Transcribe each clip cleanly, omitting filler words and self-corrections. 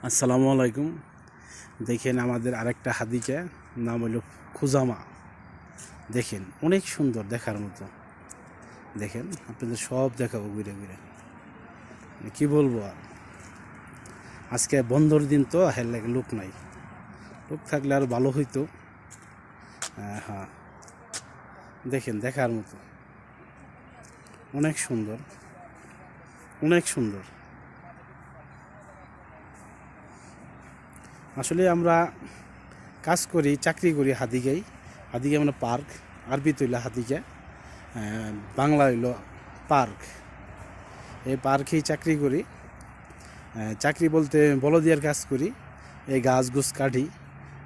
আসসালামু আলাইকুম। দেখেন আমাদের আরেকটা হাদিকা, নাম হলো খুজামা। দেখেন অনেক সুন্দর, দেখার মতো। দেখেন আপনাদের সব দেখাবো ঘুরে ঘুরে, কি বলবো আর। আজকে বন্ধর দিন তো, হের লাগে লোক নাই। লোক থাকলে আর ভালো হইতো। হ্যাঁ, দেখেন দেখার মতো, অনেক সুন্দর, অনেক সুন্দর। আসলে আমরা কাজ করি, চাকরি করি হাদিগাই। হাদিগাই মানে পার্ক, আরবি তৈলা হাদিগা, বাংলা হইল পার্ক। এই পার্কেই চাকরি করি। চাকরি বলতে বলদিয়ার কাজ করি। এই গাছ গুছ কাটি,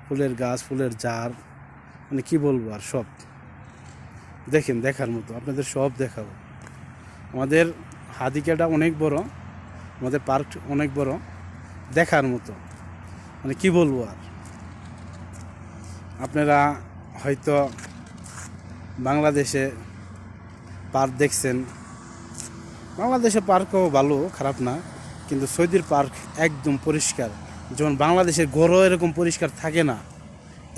ফুলের গাছ, ফুলের জার, মানে কি বলবো আর। সব দেখেন দেখার মতো, আপনাদের সব দেখাবো। আমাদের হাদিকাটা অনেক বড়, আমাদের পার্ক অনেক বড়, দেখার মতো, মানে কি বলবো আর। আপনারা হয়তো বাংলাদেশে পার্ক দেখছেন, বাংলাদেশে পার্কও ভালো, খারাপ না, কিন্তু সৌদির পার্ক একদম পরিষ্কার। যেমন বাংলাদেশের গড়ও এরকম পরিষ্কার থাকে না,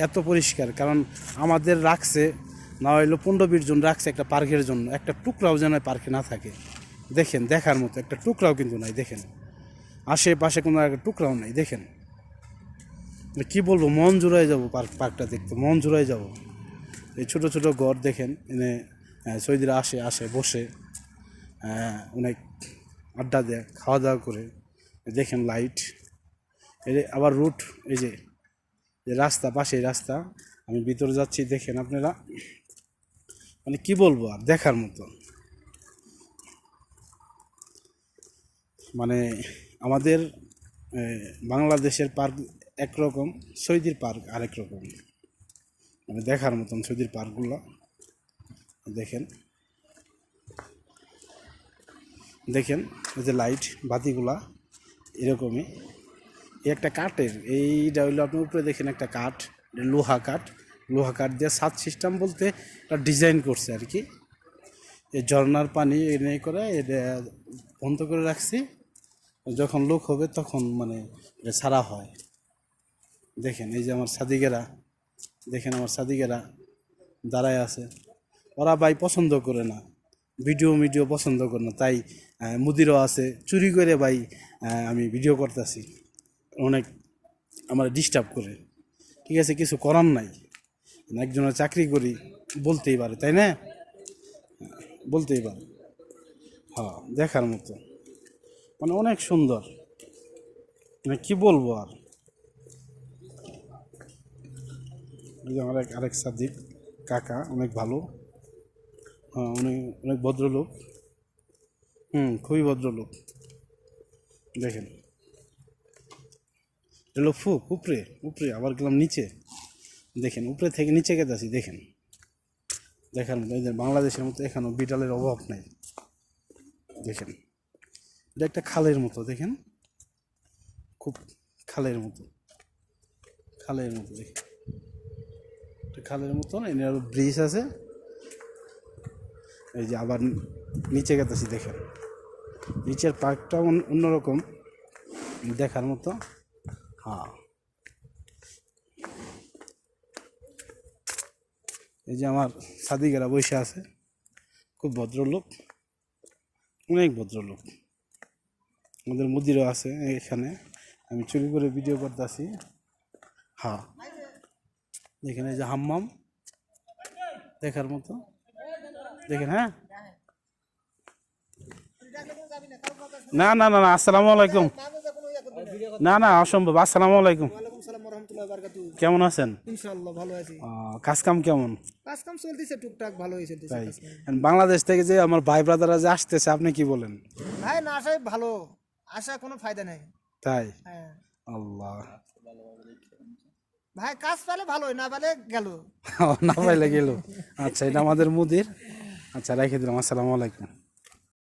এত পরিষ্কার। কারণ আমাদের রাখছে, না হইলো 15-20 জন রাখছে একটা পার্কের জন্য, একটা টুকরাও যেন পার্কে না থাকে। দেখেন দেখার মতো, একটা টুকরাও কিন্তু নাই। দেখেন আশেপাশে কোনো একটা টুকরাও নাই। দেখেন কি বলবো, মন জুড়াই যাবো পার্কটা দেখতে, মন জুড়াই যাব। এই ছোট ছোট ঘর দেখেন, এনে সৌদিরা আসে আসে বসে, অনেক আড্ডা দেয়, খাওয়া দাওয়া করে। দেখেন লাইট, এই যে আবার রুট, এই যে রাস্তা, পাশে রাস্তা, আমি ভিতরে যাচ্ছি। দেখেন আপনারা, মানে কি বলবো আর, দেখার মতো। মানে আমাদের বাংলাদেশের পার্ক একরকম, সৌদির পার্ক আরেক রকম, মানে দেখার মতন সৌদির পার্কগুলো। দেখেন দেখেন এই যে লাইট বাতিগুলা এরকমই। এই একটা কাঠের, এইটা হইলো আপনার উপরে দেখেন একটা কাঠ, লোহা কাঠ। লোহা কাঠ দিয়ে ছাদ সিস্টেম বলতে একটা ডিজাইন করছে আর কি। এই ঝর্নার পানি এনে করে এটা বন্ধ করে রাখছি, যখন লোক হবে তখন মানে এটা ছাড়া হয়। দেখেন এই যে আমার সাদিকেরা, দেখেন আমার সাদিকেরা দাঁড়ায় আছে। ওরা ভাই পছন্দ করে না, ভিডিও পছন্দ করে না, তাই মুদিরও আছে, চুরি করে ভাই আমি ভিডিও করতেছি, অনেক আমার ডিস্টার্ব করে। ঠিক আছে, কিছু করার নাই, একজনের চাকরি করি, বলতেই পারে তাই না, বলতেই পারে। হ্যাঁ, দেখার মতো, মানে অনেক সুন্দর, মানে কি বলবো আর। আমার আরেক সাদিক কাকা, অনেক ভালো। হ্যাঁ, অনেক অনেক ভদ্রলোক। খুবই ভদ্রলোক। দেখেন এলো ফুক উপরে, উপরে আবার গেলাম নিচে। দেখেন উপরে থেকে নিচে গেতেছি। দেখেন দেখার মতো, এই যে বাংলাদেশের মতো এখানেও বিড়ালের অভাব নাই। দেখেন এটা একটা খালের মতো, দেখেন খুব খালের মতো, খালের মতো। দেখেন খালের মতন, এনে আরো ব্রিজ আছে। এই যে আবার নিচে গেতেছি। দেখেন নিচের পার্কটা অন্যরকম, দেখার মতো। হ্যাঁ, এই যে আমার সাদিকেরা বসে আছে, খুব ভদ্রলোক, অনেক ভদ্রলোক। আমাদের মুদিরও আছে এখানে, আমি চুরি করে ভিডিও করতেছি। হ্যাঁ, দেখেন এই যে হাম্মাম, দেখার মতো। দেখেন, হ্যাঁ, না না না না, আসসালামু আলাইকুম। না না, অসম্ভব। আসসালামু আলাইকুম, কেমন আছেন? ইনশাআল্লাহ ভালো আছি। কাজ কাম কেমন? কাজ কাম চলতেছে টুকটাক, ভালোই চলতেছে তাই, কাজ কাম। বাংলাদেশ থেকে যে আমার ভাই ব্রাদাররা যে আসতেছে, আপনি কি বলেন? ভাই না আসাই ভালো, আসা কোনো ফায়দা নাই। তাই, হ্যাঁ আল্লাহ। ভাই, কাজ পেলে ভালোই, না পেলে গেল। না পাইলে গেল। আচ্ছা, এটা আমাদের মুদির। আচ্ছা, রেখে দিলাম। আসসালামু আলাইকুম।